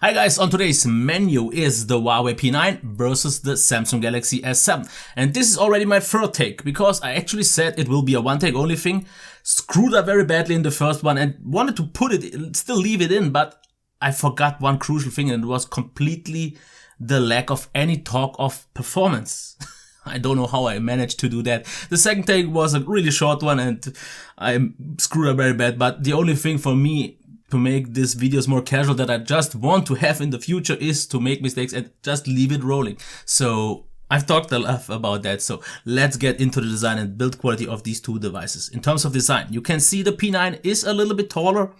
Hi guys, on today's menu is the Huawei P9 versus the Samsung Galaxy S7. And this is already my third take, because I actually said it will be a one take only thing, screwed up very badly in the first one and wanted to put it, still leave it in, but I forgot one crucial thing, and it was completely the lack of any talk of performance. I don't know how I managed to do that. The second take was a really short one and I screwed up very bad, but the only thing for me to make these videos more casual that I just want to have in the future is to make mistakes and just leave it rolling. So I've talked a lot about that, so let's get into the design and build quality of these two devices. In terms of design, you can see the P9 is a little bit taller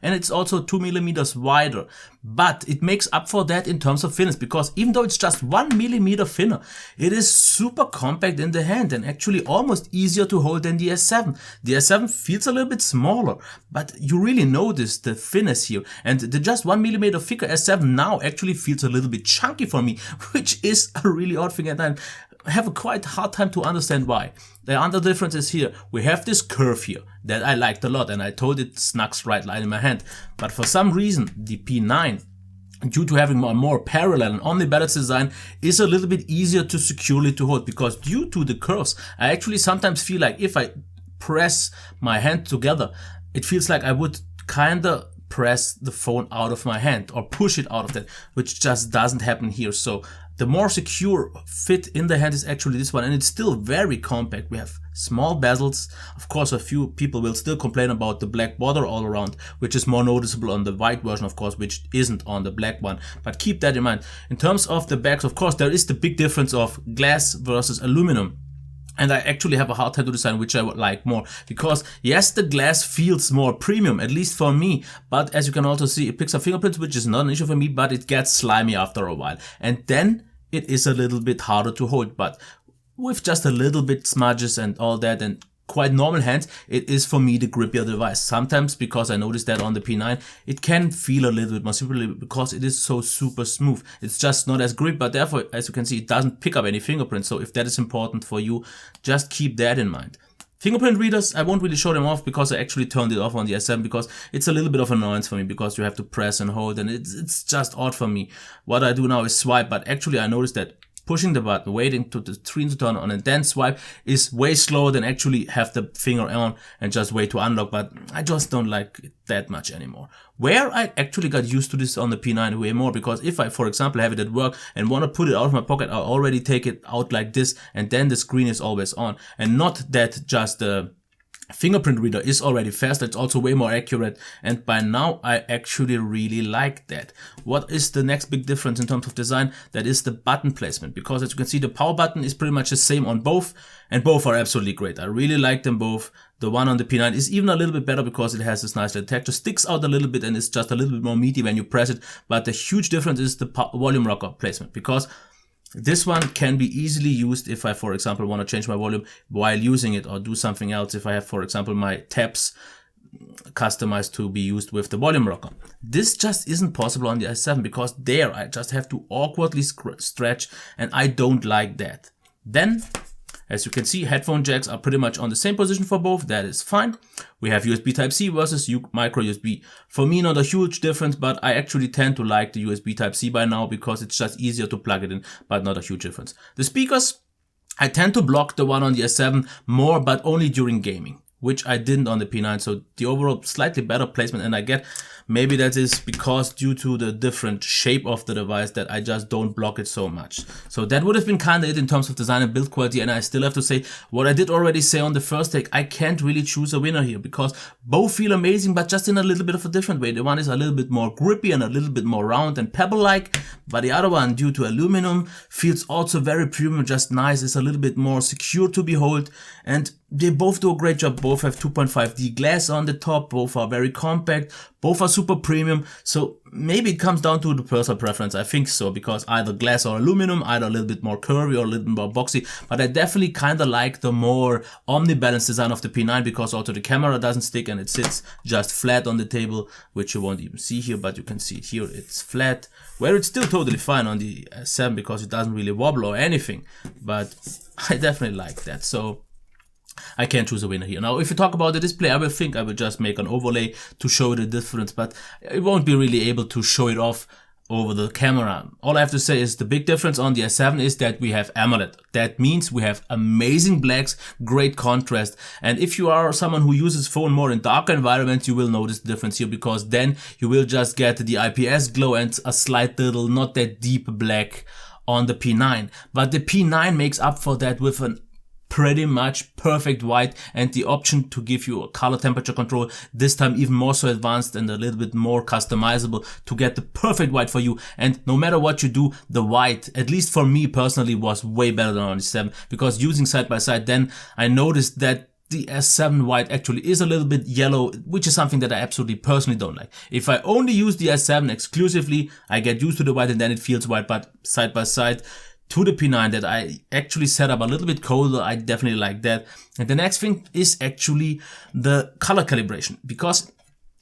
and it's also 2mm wider, but it makes up for that in terms of thinness, because even though it's just 1mm thinner, it is super compact in the hand and actually almost easier to hold than the S7. The S7 feels a little bit smaller, but you really notice the thinness here, and the just 1mm thicker S7 now actually feels a little bit chunky for me, which is a really odd thing, and I have a quite hard time to understand why. The other difference is here. We have this curve here that I liked a lot, and I told it snugs right line in my hand. But for some reason, the P9, due to having a more parallel and omni-balanced design, is a little bit easier to securely to hold, because due to the curves, I actually sometimes feel like if I press my hand together, it feels like I would kinda press the phone out of my hand or push it out of that, which just doesn't happen here. So the more secure fit in the hand is actually this one, and it's still very compact. We have small bezels. Of course, a few people will still complain about the black border all around, which is more noticeable on the white version, of course, which isn't on the black one. But keep that in mind. In terms of the backs, of course, there is the big difference of glass versus aluminum. And I actually have a hard time to decide which I would like more, because yes, the glass feels more premium, at least for me, but as you can also see, it picks up fingerprints, which is not an issue for me, but it gets slimy after a while. And then it is a little bit harder to hold, but with just a little bit smudges and all that and quite normal hands, it is for me the grippier device. Sometimes, because I noticed that on the P9, it can feel a little bit more slippery because it is so super smooth. It's just not as grip, but therefore, as you can see, it doesn't pick up any fingerprints. So if that is important for you, just keep that in mind. Fingerprint readers, I won't really show them off because I actually turned it off on the S7, because it's a little bit of annoyance for me, because you have to press and hold, and it's just odd for me. What I do now is swipe, but actually I noticed that pushing the button, waiting to the screen to turn on, and then swipe is way slower than actually have the finger on and just wait to unlock, but I just don't like it that much anymore. Where I actually got used to this on the P9 way more, because if I, for example, have it at work and want to put it out of my pocket, I already take it out like this, and then the screen is always on, and not that just the fingerprint reader is already faster, it's also way more accurate, and by now I actually really like that. What is the next big difference in terms of design? That is the button placement, because as you can see, the power button is pretty much the same on both, and both are absolutely great. I really like them both. The one on the P9 is even a little bit better because it has this nice little texture, sticks out a little bit and it's just a little bit more meaty when you press it, but the huge difference is the volume rocker placement, because this one can be easily used if I, for example, want to change my volume while using it, or do something else if I have, for example, my tabs customized to be used with the volume rocker. This just isn't possible on the S7, because there I just have to awkwardly stretch, and I don't like that. Then, as you can see, headphone jacks are pretty much on the same position for both. That is fine. We have USB Type-C versus micro USB. For me, not a huge difference, but I actually tend to like the USB Type-C by now, because it's just easier to plug it in, but not a huge difference. The speakers, I tend to block the one on the S7 more, but only during gaming, which I didn't on the P9. So the overall slightly better placement, and I get maybe that is because due to the different shape of the device that I just don't block it so much. So that would have been kind of it in terms of design and build quality, and I still have to say what I did already say on the first take, I can't really choose a winner here, because both feel amazing, but just in a little bit of a different way. The one is a little bit more grippy and a little bit more round and pebble-like, but the other one, due to aluminum, feels also very premium, just nice. It's a little bit more secure to behold, and they both do a great job. Both have 2.5D glass on the top, both are very compact, both are super premium. So maybe it comes down to the personal preference. I think so, because either glass or aluminum, either a little bit more curvy or a little bit more boxy, but I definitely kind of like the more omni-balanced design of the P9, because also the camera doesn't stick and it sits just flat on the table, which you won't even see here, but you can see it here, it's flat, where it's still totally fine on the S7 because it doesn't really wobble or anything, but I definitely like that. So I can't choose a winner here. Now, if you talk about the display, I will just make an overlay to show the difference, but I won't be really able to show it off over the camera. All I have to say is the big difference on the S7 is that we have AMOLED. That means we have amazing blacks, great contrast. And if you are someone who uses phone more in darker environments, you will notice the difference here, because then you will just get the IPS glow and a slight little, not that deep black on the P9. But the P9 makes up for that with an pretty much perfect white and the option to give you a color temperature control, this time even more so advanced and a little bit more customizable to get the perfect white for you. And no matter what you do, the white, at least for me personally, was way better than on the 7, because using side by side, then I noticed that the S7 white actually is a little bit yellow, which is something that I absolutely personally don't like. If I only use the S7 exclusively, I get used to the white and then it feels white, but side by side to the P9 that I actually set up a little bit colder, I definitely like that. And the next thing is actually the color calibration, because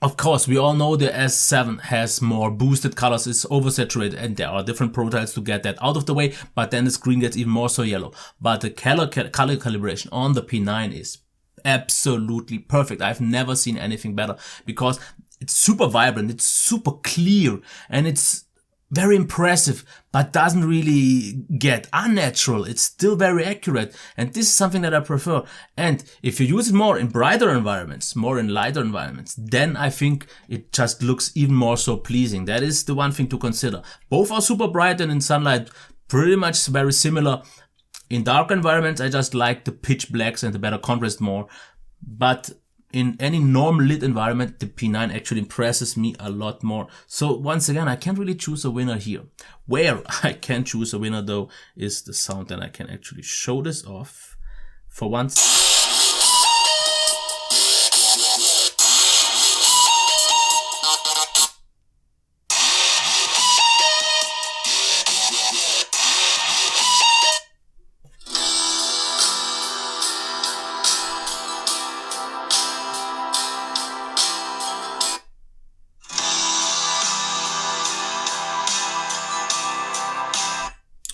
of course we all know the S7 has more boosted colors, it's oversaturated, and there are different profiles to get that out of the way, but then the screen gets even more so yellow. But the color calibration on the P9 is absolutely perfect. I've never seen anything better, because it's super vibrant, it's super clear, and it's very impressive, but doesn't really get unnatural. It's still very accurate, and this is something that I prefer. And if you use it more in brighter environments, more in lighter environments, then I think it just looks even more so pleasing. That is the one thing to consider. Both are super bright, and in sunlight pretty much very similar. In dark environments, I just like the pitch blacks and the better contrast more. But in any normal lit environment, the P9 actually impresses me a lot more. So once again, I can't really choose a winner here. Where I can choose a winner though is the sound, and I can actually show this off for once.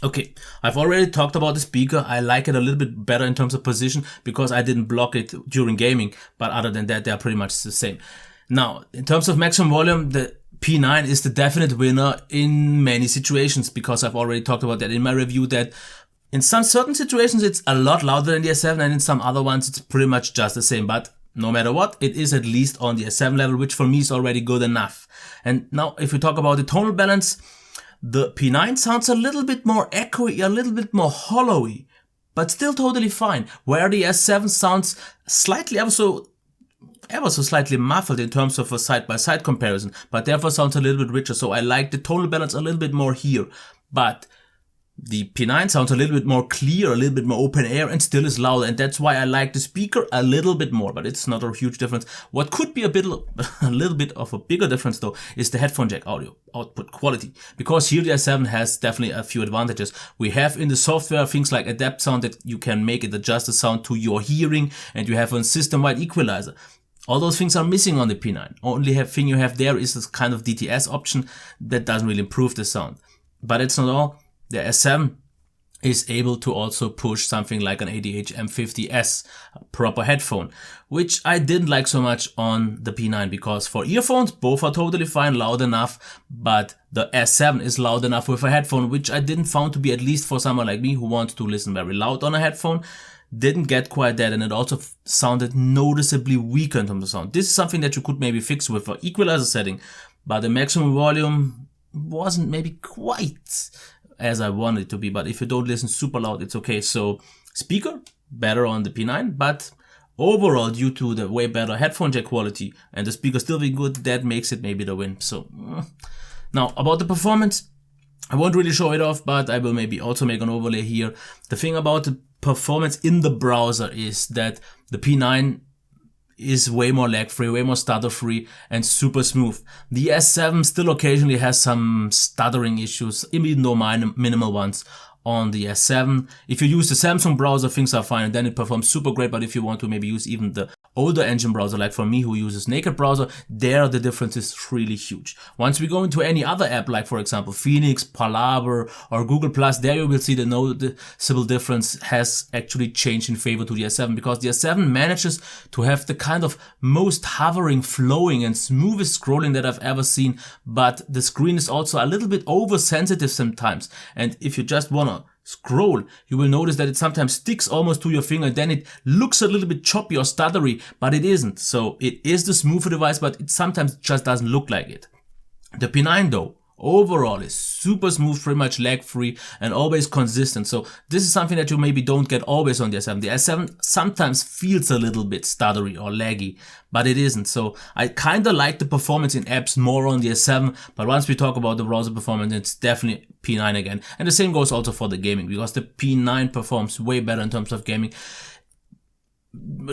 Okay, I've already talked about the speaker. I like it a little bit better in terms of position because I didn't block it during gaming, but other than that, they're pretty much the same. Now, in terms of maximum volume, the P9 is the definite winner in many situations, because I've already talked about that in my review, that in some certain situations it's a lot louder than the S7, and in some other ones it's pretty much just the same. But no matter what, it is at least on the S7 level, which for me is already good enough. And now if we talk about the tonal balance, the P9 sounds a little bit more echoey, a little bit more hollowy, but still totally fine. Where the S7 sounds slightly, ever so slightly muffled in terms of a side-by-side comparison, but therefore sounds a little bit richer. So I like the tonal balance a little bit more here. But the P9 sounds a little bit more clear, a little bit more open air, and still is louder. And that's why I like the speaker a little bit more, but it's not a huge difference. What could be a little bit of a bigger difference though is the headphone jack audio output quality. Because here the S7 has definitely a few advantages. We have in the software things like Adapt Sound, that you can make it adjust the sound to your hearing, and you have a system-wide equalizer. All those things are missing on the P9. Only thing you have there is this kind of DTS option that doesn't really improve the sound. But it's not all. The S7 is able to also push something like an ADH M50S, a proper headphone, which I didn't like so much on the P9, because for earphones, both are totally fine, loud enough, but the S7 is loud enough with a headphone, which I didn't found to be, at least for someone like me who wants to listen very loud on a headphone, didn't get quite that, and it also sounded noticeably weaker in terms of sound. This is something that you could maybe fix with an equalizer setting, but the maximum volume wasn't maybe quite as I want it to be. But if you don't listen super loud, it's okay. So speaker, better on the P9, but overall, due to the way better headphone jack quality and the speaker still being good, that makes it maybe the win. So now about the performance, I won't really show it off, but I will maybe also make an overlay here. The thing about the performance in the browser is that the P9 is way more lag-free, way more stutter-free, and super smooth. The S7 still occasionally has some stuttering issues, even though minimal ones on the S7. If you use the Samsung browser, things are fine, and then it performs super great. But if you want to maybe use even the older engine browser, like for me who uses naked browser, there the difference is really huge. Once we go into any other app, like for example Phoenix, Palaver or Google+, there you will see the noticeable difference has actually changed in favor to the S7, because the S7 manages to have the kind of most hovering, flowing and smoothest scrolling that I've ever seen, but the screen is also a little bit oversensitive sometimes, and if you just wanna scroll, you will notice that it sometimes sticks almost to your finger, and then it looks a little bit choppy or stuttery, but it isn't. So it is the smoother device, but it sometimes just doesn't look like it. The P9 though, overall is super smooth, pretty much lag free and always consistent. So this is something that you maybe don't get always on the S7. The S7 sometimes feels a little bit stuttery or laggy, but it isn't. So I kind of like the performance in apps more on the S7, but once we talk about the browser performance, it's definitely P9 again. And the same goes also for the gaming, because the P9 performs way better in terms of gaming.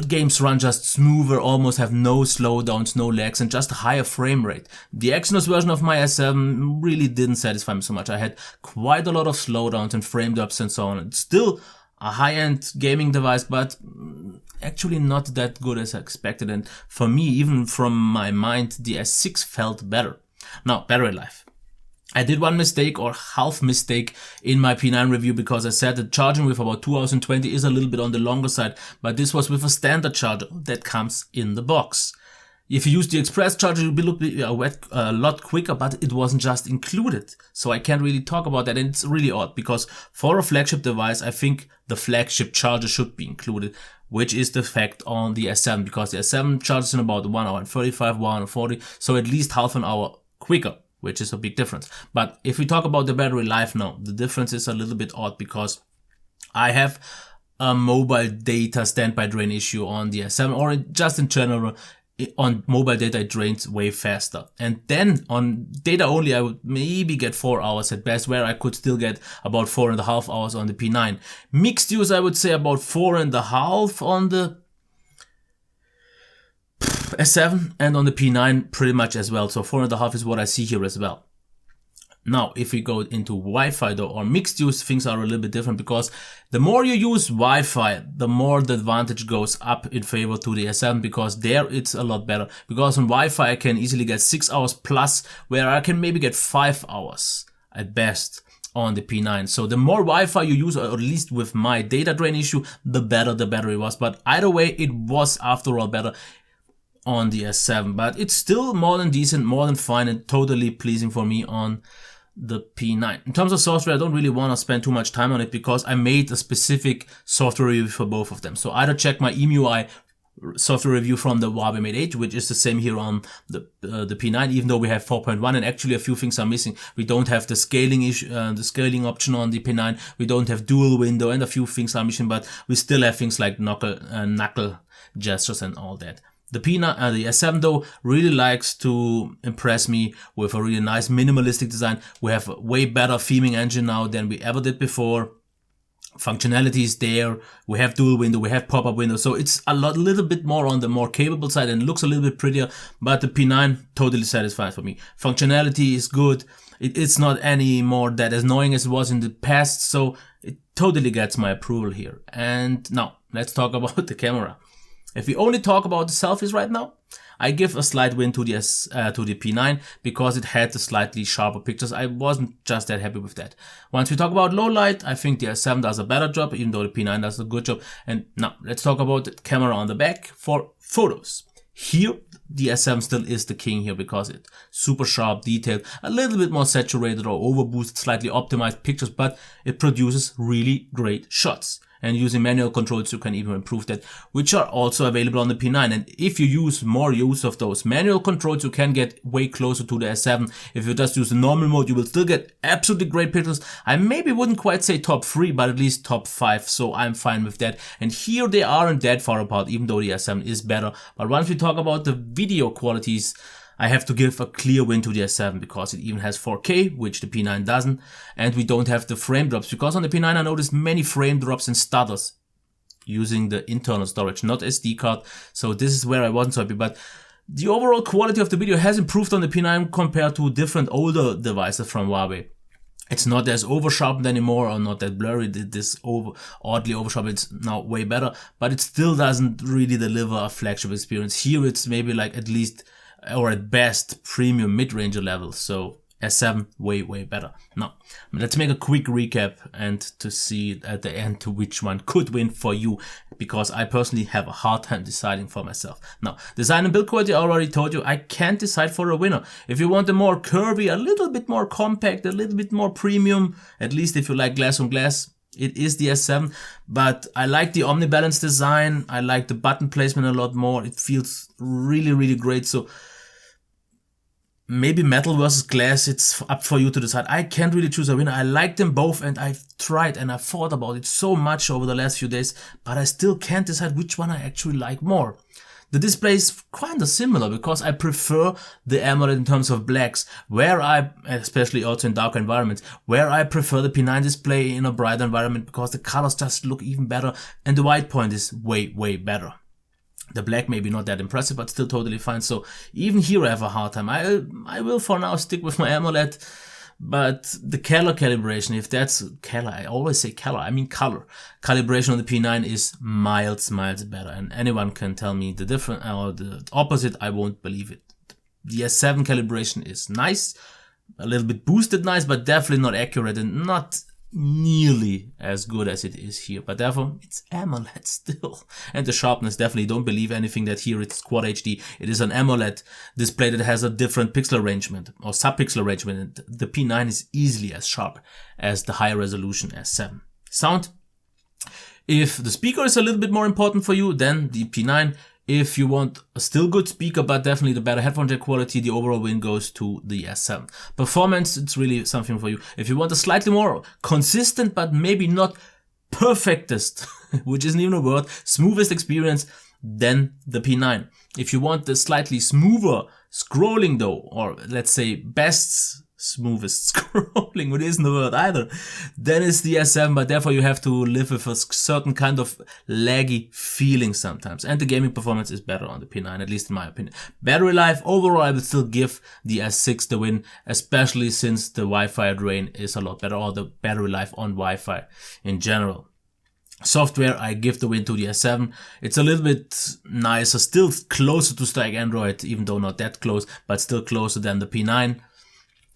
Games run just smoother, almost have no slowdowns, no lags, and just a higher frame rate. The Exynos version of my S7 really didn't satisfy me so much. I had quite a lot of slowdowns and frame drops and so on. It's still a high-end gaming device, but actually not that good as I expected. And for me, even from my mind, the S6 felt better. Now, battery life. I did one mistake or half mistake in my P9 review, because I said that charging with about 2 hours and 20 is a little bit on the longer side, but this was with a standard charger that comes in the box. If you use the express charger, you'll be a lot quicker, but it wasn't just included. So I can't really talk about that, and it's really odd, because for a flagship device, I think the flagship charger should be included, which is the fact on the S7, because the S7 charges in about 1 hour and 35, 1 hour and 40, so at least half an hour quicker, which is a big difference. But if we talk about the battery life now, the difference is a little bit odd, because I have a mobile data standby drain issue on the S7, or just in general, on mobile data it drains way faster. And then on data only, I would maybe get 4 hours at best, where I could still get about 4.5 hours on the P9. Mixed use, I would say about 4.5 on the S7, and on the P9 pretty much as well. So 4.5 is what I see here as well. Now, if we go into Wi-Fi though, or mixed use, things are a little bit different, because the more you use Wi-Fi, the more the advantage goes up in favor to the S7, because there it's a lot better. Because on Wi-Fi I can easily get 6 hours plus, where I can maybe get 5 hours at best on the P9. So the more Wi-Fi you use, or at least with my data drain issue, the better the battery was. But either way, it was after all better on the S7, but it's still more than decent, more than fine, and totally pleasing for me on the P9. In terms of software, I don't really want to spend too much time on it, because I made a specific software review for both of them. So either check my EMUI software review from the Huawei Mate 8, which is the same here on the P9, even though we have 4.1, and actually a few things are missing. We don't have the scaling issue, the scaling option on the P9. We don't have dual window, and a few things are missing, but we still have things like knuckle gestures and all that. The P9, the S7 though, really likes to impress me with a really nice minimalistic design. We have a way better theming engine now than we ever did before. Functionality is there. We have dual window, we have pop-up window, so it's a little bit more on the more capable side and looks a little bit prettier. But the P9 totally satisfies for me. Functionality is good. It's not any more that annoying as it was in the past, so it totally gets my approval here. And now let's talk about the camera. If we only talk about the selfies right now, I give a slight win to the P9, because it had the slightly sharper pictures. I wasn't just that happy with that. Once we talk about low light, I think the S7 does a better job, even though the P9 does a good job. And now let's talk about the camera on the back for photos. Here, the S7 still is the king here, because it's super sharp, detailed, a little bit more saturated or overboosted, slightly optimized pictures, but it produces really great shots. And using manual controls, you can even improve that, which are also available on the P9. And if you use more use of those manual controls, you can get way closer to the S7. If you just use the normal mode, you will still get absolutely great pictures. I maybe wouldn't quite say top 3, but at least top 5. So I'm fine with that. And here they aren't that far apart, even though the S7 is better. But once we talk about the video qualities, I have to give a clear win to the S7, because it even has 4K, which the P9 doesn't, and we don't have the frame drops, because on the P9 I noticed many frame drops and stutters using the internal storage, not SD card, so this is where I wasn't so happy. But the overall quality of the video has improved on the P9 compared to different older devices from Huawei. It's not as over-sharpened anymore, or not that blurry. This oddly over-sharpened, it's now way better, but it still doesn't really deliver a flagship experience. Here it's maybe like at least, or at best, premium mid-range level. So S7 way better. Now let's make a quick recap and to see at the end to which one could win for you, because I personally have a hard time deciding for myself. Now, design and build quality, I already told you, I can't decide for a winner. If you want a more curvy, a little bit more compact, a little bit more premium, at least if you like glass on glass, it is the S7. But I like the omnibalance design. I like the button placement a lot more. It feels really great. So maybe metal versus glass, it's up for you to decide. I can't really choose a winner. I like them both, and I've tried and I've thought about it so much over the last few days, but I still can't decide which one I actually like more. The display is kind of similar because I prefer the AMOLED in terms of blacks, especially also in dark environments, where I prefer the P9 display in a brighter environment because the colors just look even better and the white point is way better. The black maybe not that impressive, but still totally fine. So even here I have a hard time. I will for now stick with my AMOLED, but the color calibration, if that's color, I always say color, I mean color. Calibration on the P9 is miles better, and anyone can tell me the different or the opposite, I won't believe it. The S7 calibration is nice, a little bit boosted nice, but definitely not accurate and not nearly as good as it is here, but therefore it's AMOLED still. And the sharpness, definitely don't believe anything that here it's Quad HD. It is an AMOLED display that has a different pixel arrangement or sub-pixel arrangement. The P9 is easily as sharp as the higher resolution S7. Sound, if the speaker is a little bit more important for you, then the P9. If you want a still good speaker, but definitely the better headphone jack quality, the overall win goes to the S7. Performance, it's really something for you. If you want a slightly more consistent, but maybe not perfectest, which isn't even a word, smoothest experience, then the P9. If you want the slightly smoother scrolling though, or let's say best smoothest scrolling, which isn't a word either, then it's the S7, but therefore you have to live with a certain kind of laggy feeling sometimes. And the gaming performance is better on the P9, at least in my opinion. Battery life, overall I would still give the S6 the win, especially since the Wi-Fi drain is a lot better, or the battery life on Wi-Fi in general. Software, I give the win to the S7. It's a little bit nicer, still closer to stack Android, even though not that close, but still closer than the P9.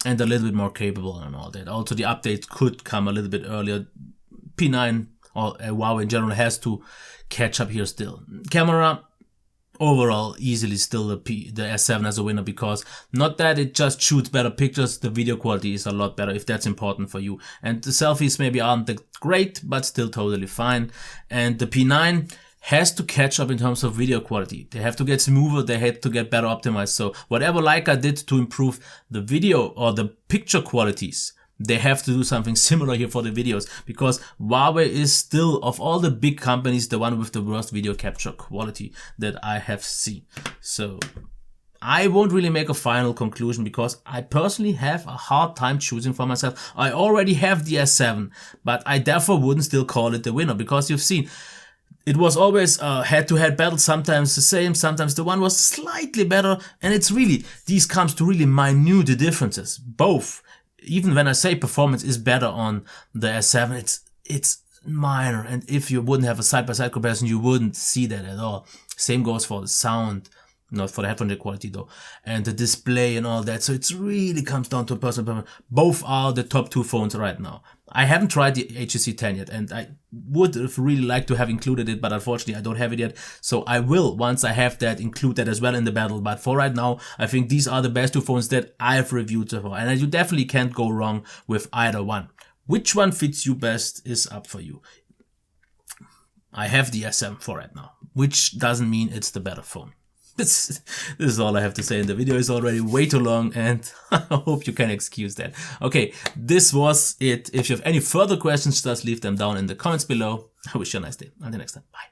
And a little bit more capable and all that. Also, the updates could come a little bit earlier. P9 or Huawei in general has to catch up here still. Camera, overall, easily still the S7 as a winner, because not that it just shoots better pictures, the video quality is a lot better if that's important for you. And the selfies maybe aren't that great, but still totally fine. And the P9 has to catch up in terms of video quality. They have to get smoother, they have to get better optimized. So whatever Leica did to improve the video or the picture qualities, they have to do something similar here for the videos, because Huawei is still, of all the big companies, the one with the worst video capture quality that I have seen. So I won't really make a final conclusion because I personally have a hard time choosing for myself. I already have the S7, but I therefore wouldn't still call it the winner, because you've seen it was always a head-to-head battle, sometimes the same, sometimes the one was slightly better, and it's really, these comes to really minute differences. Both, even when I say performance is better on the S7, it's minor, and if you wouldn't have a side-by-side comparison, you wouldn't see that at all. Same goes for the sound, not for the headphone jack quality though, and the display and all that. So it really comes down to personal preference. Both are the top two phones right now. I haven't tried the HTC 10 yet, and I would have really liked to have included it, but unfortunately I don't have it yet. So I will, once I have that, include that as well in the battle. But for right now, I think these are the best two phones that I've reviewed so far, and you definitely can't go wrong with either one. Which one fits you best is up for you. I have the S7 for right now, which doesn't mean it's the better phone. This is all I have to say, and the video is already way too long, and I hope you can excuse that. Okay, this was it. If you have any further questions, just leave them down in the comments below. I wish you a nice day. Until next time, bye.